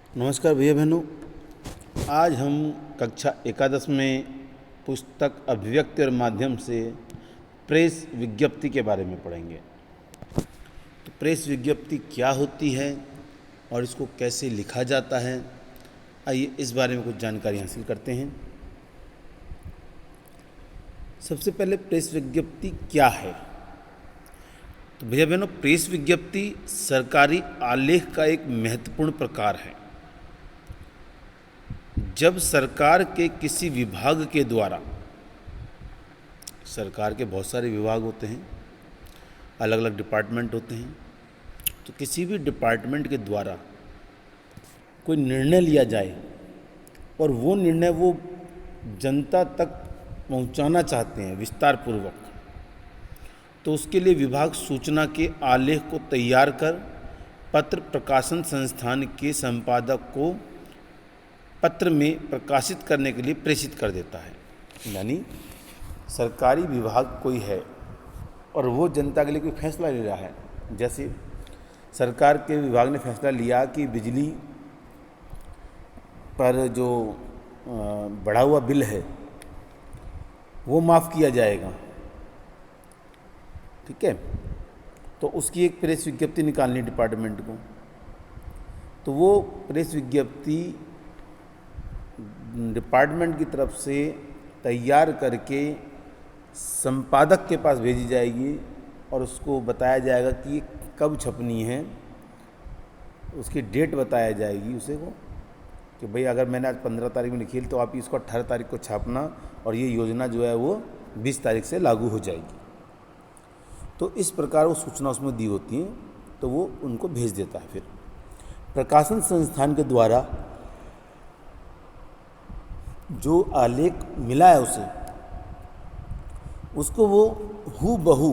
नमस्कार भैया बहनों। आज हम कक्षा एकादश में पुस्तक अभिव्यक्ति और माध्यम से प्रेस विज्ञप्ति के बारे में पढ़ेंगे। तो प्रेस विज्ञप्ति क्या होती है और इसको कैसे लिखा जाता है, आइए इस बारे में कुछ जानकारी हासिल करते हैं। सबसे पहले प्रेस विज्ञप्ति क्या है। तो भैया बहनों, प्रेस विज्ञप्ति सरकारी आलेख का एक महत्वपूर्ण प्रकार है। जब सरकार के किसी विभाग के द्वारा, सरकार के बहुत सारे विभाग होते हैं, अलग अलग डिपार्टमेंट होते हैं, तो किसी भी डिपार्टमेंट के द्वारा कोई निर्णय लिया जाए और वो निर्णय वो जनता तक पहुंचाना चाहते हैं विस्तार पूर्वक, तो उसके लिए विभाग सूचना के आलेख को तैयार कर पत्र प्रकाशन संस्थान के संपादक को पत्र में प्रकाशित करने के लिए प्रेषित कर देता है। यानी सरकारी विभाग कोई है और वो जनता के लिए कोई फैसला ले रहा है। जैसे सरकार के विभाग ने फैसला लिया कि बिजली पर जो बढ़ा हुआ बिल है वो माफ़ किया जाएगा, ठीक है, तो उसकी एक प्रेस विज्ञप्ति निकालनी डिपार्टमेंट को। तो वो प्रेस विज्ञप्ति डिपार्टमेंट की तरफ से तैयार करके संपादक के पास भेजी जाएगी और उसको बताया जाएगा कि ये कब छपनी है, उसकी डेट बताया जाएगी उसे को कि भाई अगर मैंने आज 15 तारीख में लिखी तो आप इसको 18 तारीख को छापना और ये योजना जो है वो 20 तारीख से लागू हो जाएगी। तो इस प्रकार वो सूचना उसमें दी होती है, तो वो उनको भेज देता है। फिर प्रकाशन संस्थान के द्वारा जो आलेख मिला है उसको वो हूबहू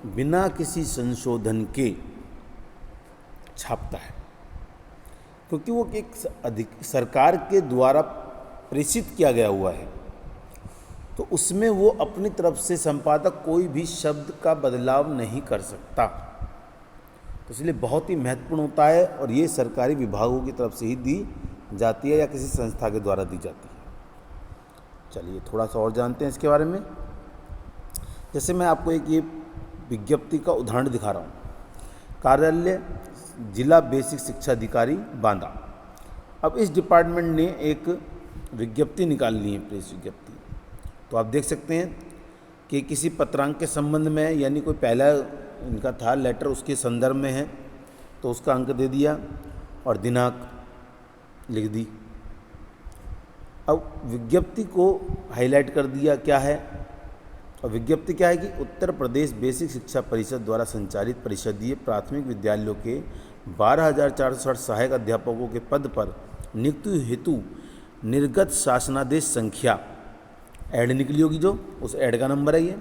बिना किसी संशोधन के छापता है, क्योंकि वो एक सरकार के द्वारा प्रेषित किया गया हुआ है। तो उसमें वो अपनी तरफ से संपादक कोई भी शब्द का बदलाव नहीं कर सकता। तो इसलिए बहुत ही महत्वपूर्ण होता है और ये सरकारी विभागों की तरफ से ही दी जाती है या किसी संस्था के द्वारा दी जाती है। चलिए थोड़ा सा और जानते हैं इसके बारे में। जैसे मैं आपको एक ये विज्ञप्ति का उदाहरण दिखा रहा हूँ। कार्यालय जिला बेसिक शिक्षा अधिकारी बांदा। अब इस डिपार्टमेंट ने एक विज्ञप्ति निकाल ली है, प्रेस विज्ञप्ति। तो आप देख सकते हैं कि किसी पत्रांक के संबंध में, यानी कोई पहला इनका था लेटर उसके संदर्भ में है, तो उसका अंक दे दिया और दिनांक लिख दी। अब विज्ञप्ति को हाईलाइट कर दिया क्या है, और विज्ञप्ति क्या है कि उत्तर प्रदेश बेसिक शिक्षा परिषद द्वारा संचालित परिषदीय प्राथमिक विद्यालयों के 12,460 सहायक अध्यापकों के पद पर नियुक्ति हेतु निर्गत शासनादेश संख्या ऐड निकली होगी, जो उस ऐड का नंबर है। ये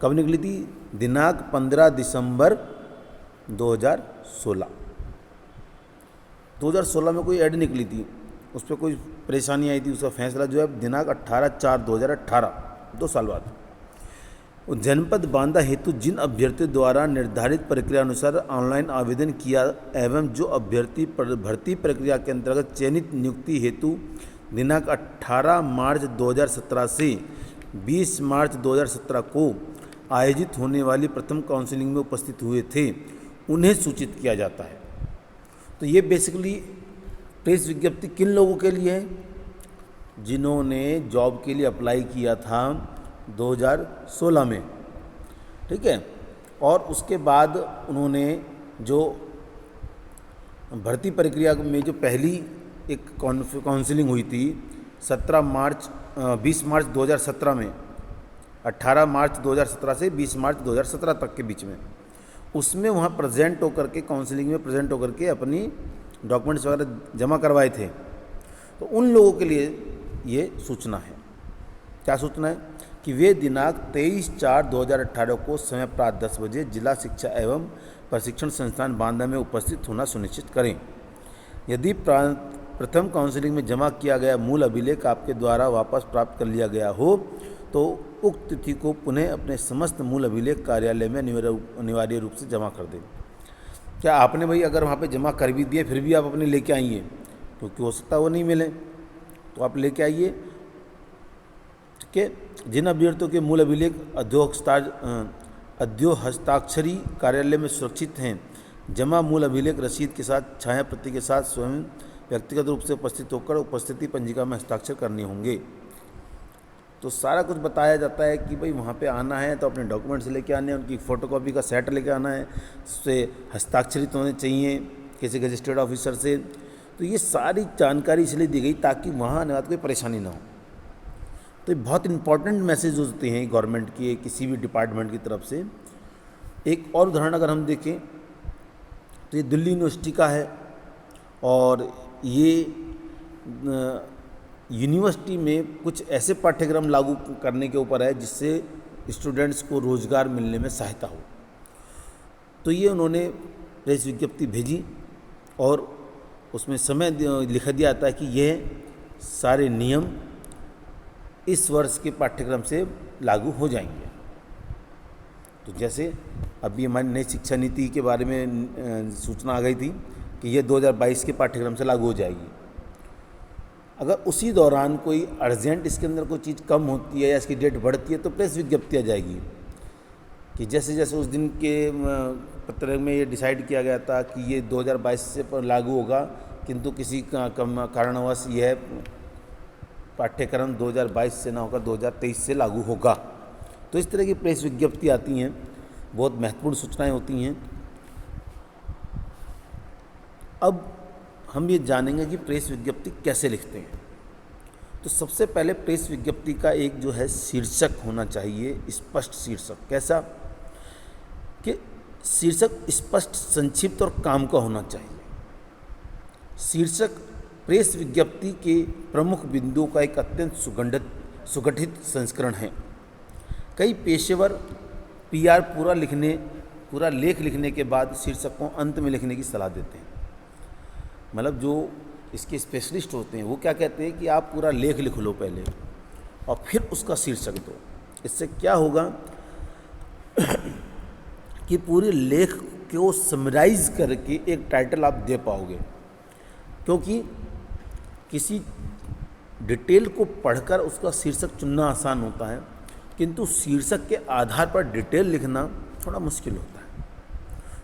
कब निकली थी? दिनांक 15 दिसंबर 2016। 2016 में कोई ऐड निकली थी, उस पर कोई परेशानी आई थी, उसका फैसला जो है दिनांक 18/4/2018, 2 साल बाद। जनपद बांदा हेतु जिन अभ्यर्थियों द्वारा निर्धारित प्रक्रिया अनुसार ऑनलाइन आवेदन किया एवं जो अभ्यर्थी भर्ती प्रक्रिया के अंतर्गत चयनित नियुक्ति हेतु दिनांक 18 मार्च 2017 से 20 मार्च 2017 को आयोजित होने वाली प्रथम काउंसलिंग में उपस्थित हुए थे, उन्हें सूचित किया जाता है। तो ये बेसिकली प्रेस विज्ञप्ति किन लोगों के लिए है? जिन्होंने जॉब के लिए अप्लाई किया था 2016 में, ठीक है, और उसके बाद उन्होंने जो भर्ती प्रक्रिया में जो पहली एक काउंसलिंग हुई थी 20 मार्च 2017 में, 18 मार्च 2017 से 20 मार्च 2017 तक के बीच में, उसमें वहाँ प्रेजेंट होकर के काउंसलिंग में प्रेजेंट होकर के अपनी डॉक्यूमेंट्स वगैरह जमा करवाए थे। तो उन लोगों के लिए ये सूचना है। क्या सूचना है? कि वे दिनांक 23/4/2018 को समय प्रातः 10 बजे जिला शिक्षा एवं प्रशिक्षण संस्थान बांदा में उपस्थित होना सुनिश्चित करें। यदि प्रथम काउंसलिंग में जमा किया गया मूल अभिलेख आपके द्वारा वापस प्राप्त कर लिया गया हो तो उक्त तिथि को पुनः अपने समस्त मूल अभिलेख कार्यालय में अनिवार्य रूप से जमा कर दें। क्या आपने भाई अगर वहाँ पे जमा कर भी दिए फिर भी आप अपने लेके आइए क्योंकि हो सकता है वो नहीं मिले, तो आप लेके आइए। ठीक है। जिन अभ्यर्थियों के मूल अभिलेख अध्योहस्ताक्षरी कार्यालय में सुरक्षित हैं, जमा मूल अभिलेख रसीद के साथ छाया प्रति के साथ स्वयं व्यक्तिगत रूप से उपस्थित होकर उपस्थिति पंजिका में हस्ताक्षर करने होंगे। तो सारा कुछ बताया जाता है कि भाई वहाँ पे आना है तो अपने डॉक्यूमेंट्स लेके आने हैं, उनकी फ़ोटोकॉपी का सेट लेके आना है, उससे हस्ताक्षरित होने चाहिए किसी गजिस्ट्रेट ऑफिसर से। तो ये सारी जानकारी इसलिए दी गई ताकि वहाँ आने बाद कोई परेशानी ना हो। तो ये बहुत इंपॉर्टेंट मैसेज होते हैं गवर्नमेंट की, किसी भी डिपार्टमेंट की तरफ से। एक और उदाहरण अगर हम देखें तो ये दिल्ली यूनिवर्सिटी का है, और ये यूनिवर्सिटी में कुछ ऐसे पाठ्यक्रम लागू करने के ऊपर है जिससे स्टूडेंट्स को रोज़गार मिलने में सहायता हो। तो ये उन्होंने प्रेस विज्ञप्ति भेजी और उसमें समय लिखा दिया आता है कि यह सारे नियम इस वर्ष के पाठ्यक्रम से लागू हो जाएंगे। तो जैसे अभी हमारी नई शिक्षा नीति के बारे में सूचना आ गई थी कि यह 2022 के पाठ्यक्रम से लागू हो जाएगी। अगर उसी दौरान कोई अर्जेंट इसके अंदर कोई चीज़ कम होती है या इसकी डेट बढ़ती है तो प्रेस विज्ञप्ति आ जाएगी कि जैसे जैसे उस दिन के पत्रक में ये डिसाइड किया गया था कि ये 2022 से लागू होगा, किंतु किसी कारणवश यह पाठ्यक्रम 2022 से ना होकर 2023 से लागू होगा। तो इस तरह की प्रेस विज्ञप्ति आती हैं, बहुत महत्वपूर्ण सूचनाएं होती हैं। अब हम ये जानेंगे कि प्रेस विज्ञप्ति कैसे लिखते हैं। तो सबसे पहले प्रेस विज्ञप्ति का एक जो है शीर्षक होना चाहिए, स्पष्ट शीर्षक। कैसा कि शीर्षक स्पष्ट, संक्षिप्त और काम का होना चाहिए। शीर्षक प्रेस विज्ञप्ति के प्रमुख बिंदुओं का एक अत्यंत सुगठित संस्करण है। कई पेशेवर पीआर पूरा लेख लिखने के बाद शीर्षक को अंत में लिखने की सलाह देते हैं। मतलब जो इसके स्पेशलिस्ट होते हैं वो क्या कहते हैं कि आप पूरा लेख लिख लो पहले और फिर उसका शीर्षक दो। इससे क्या होगा कि पूरे लेख को समराइज करके एक टाइटल आप दे पाओगे, क्योंकि किसी डिटेल को पढ़कर उसका शीर्षक चुनना आसान होता है, किंतु शीर्षक के आधार पर डिटेल लिखना थोड़ा मुश्किल होता है।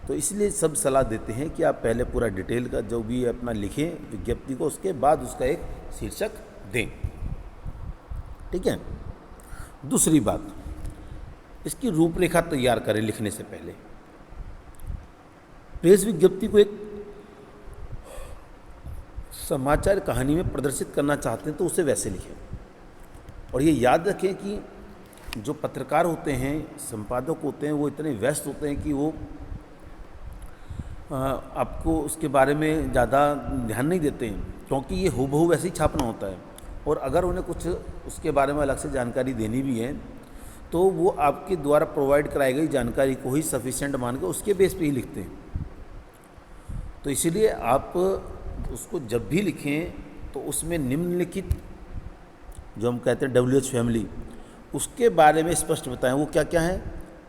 तो इसलिए सब सलाह देते हैं कि आप पहले पूरा डिटेल का जो भी अपना लिखें विज्ञप्ति को, उसके बाद उसका एक शीर्षक दें। ठीक है। दूसरी बात, इसकी रूपरेखा तैयार करें लिखने से पहले। प्रेस विज्ञप्ति को एक समाचार कहानी में प्रदर्शित करना चाहते हैं तो उसे वैसे लिखें। और ये याद रखें कि जो पत्रकार होते हैं, संपादक होते हैं, वो इतने व्यस्त होते हैं कि वो आपको उसके बारे में ज़्यादा ध्यान नहीं देते हैं, क्योंकि ये हूबहू वैसे ही छापना होता है। और अगर उन्हें कुछ उसके बारे में अलग से जानकारी देनी भी है तो वो आपके द्वारा प्रोवाइड कराई गई जानकारी को ही सफिशिएंट मान के उसके बेस पे ही लिखते हैं। तो इसीलिए आप उसको जब भी लिखें तो उसमें निम्नलिखित जो हम कहते हैं WH फैमिली, उसके बारे में स्पष्ट बताएं। वो क्या क्या है,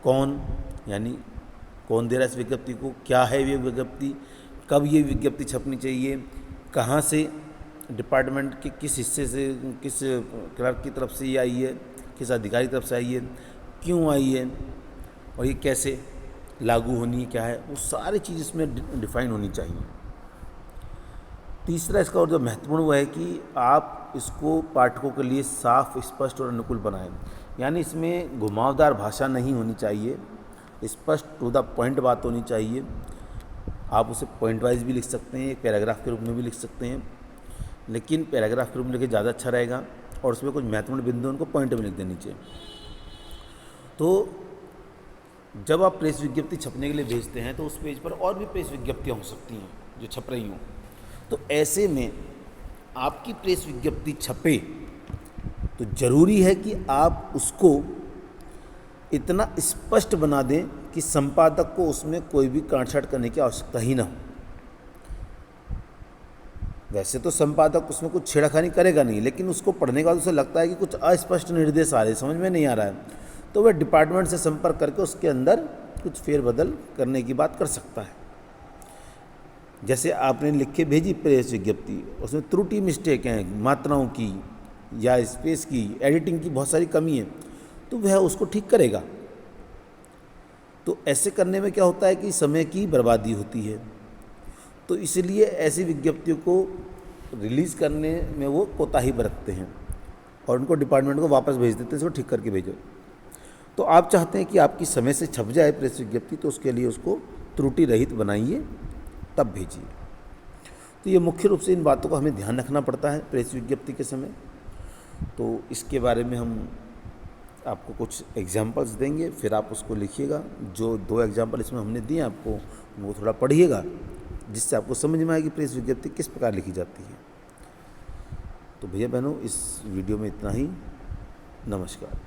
कौन, यानी कौन दे रहा है इस विज्ञप्ति को, क्या है ये विज्ञप्ति, कब ये विज्ञप्ति छपनी चाहिए, कहाँ से, डिपार्टमेंट के किस हिस्से से, किस क्लर्क की तरफ से ये आई है, किस अधिकारी की तरफ से आई है, क्यों आई है, और ये कैसे लागू होनी है, क्या है, वो सारी चीज़ इसमें डिफाइन होनी चाहिए। तीसरा इसका और जो महत्वपूर्ण वो है कि आप इसको पाठकों के लिए साफ, स्पष्ट और अनुकूल बनाएं। यानी इसमें घुमावदार भाषा नहीं होनी चाहिए, स्पष्ट टू द पॉइंट बात होनी चाहिए। आप उसे पॉइंट वाइज भी लिख सकते हैं, एक पैराग्राफ के रूप में भी लिख सकते हैं, लेकिन पैराग्राफ के रूप में लिखे ज़्यादा अच्छा रहेगा। और उसमें कुछ महत्वपूर्ण बिंदु उनको पॉइंट में लिख देनी चाहिए। तो जब आप प्रेस विज्ञप्ति छपने के लिए भेजते हैं तो उस पेज पर और भी प्रेस विज्ञप्तियाँ हो सकती हैं जो छप रही हों। तो ऐसे में आपकी प्रेस विज्ञप्ति छपे तो ज़रूरी है कि आप उसको इतना स्पष्ट बना दें कि संपादक को उसमें कोई भी काटछाट करने की आवश्यकता ही ना हो। वैसे तो संपादक उसमें कुछ छेड़खानी करेगा नहीं, लेकिन उसको पढ़ने के बाद उसे लगता है कि कुछ अस्पष्ट निर्देश आ रहे, समझ में नहीं आ रहा है, तो वह डिपार्टमेंट से संपर्क करके उसके अंदर कुछ फेरबदल करने की बात कर सकता है। जैसे आपने लिख के भेजी प्रेस विज्ञप्ति, उसमें त्रुटि मिस्टेक हैं, मात्राओं की या स्पेस की, एडिटिंग की बहुत सारी कमी है, तो वह उसको ठीक करेगा। तो ऐसे करने में क्या होता है कि समय की बर्बादी होती है, तो इसलिए ऐसी विज्ञप्तियों को रिलीज़ करने में वो कोताही बरतते हैं और उनको डिपार्टमेंट को वापस भेज देते हैं, इसको ठीक करके भेजो। तो आप चाहते हैं कि आपकी समय से छप जाए प्रेस विज्ञप्ति, तो उसके लिए उसको त्रुटि रहित बनाइए, तब भेजिए। तो ये मुख्य रूप से इन बातों का हमें ध्यान रखना पड़ता है प्रेस विज्ञप्ति के समय। तो इसके बारे में हम आपको कुछ एग्जाम्पल्स देंगे, फिर आप उसको लिखिएगा। जो 2 एग्जाम्पल इसमें हमने दिए आपको, वो थोड़ा पढ़िएगा, जिससे आपको समझ में आए कि प्रेस विज्ञप्ति किस प्रकार लिखी जाती है। तो भैया बहनों, इस वीडियो में इतना ही। नमस्कार।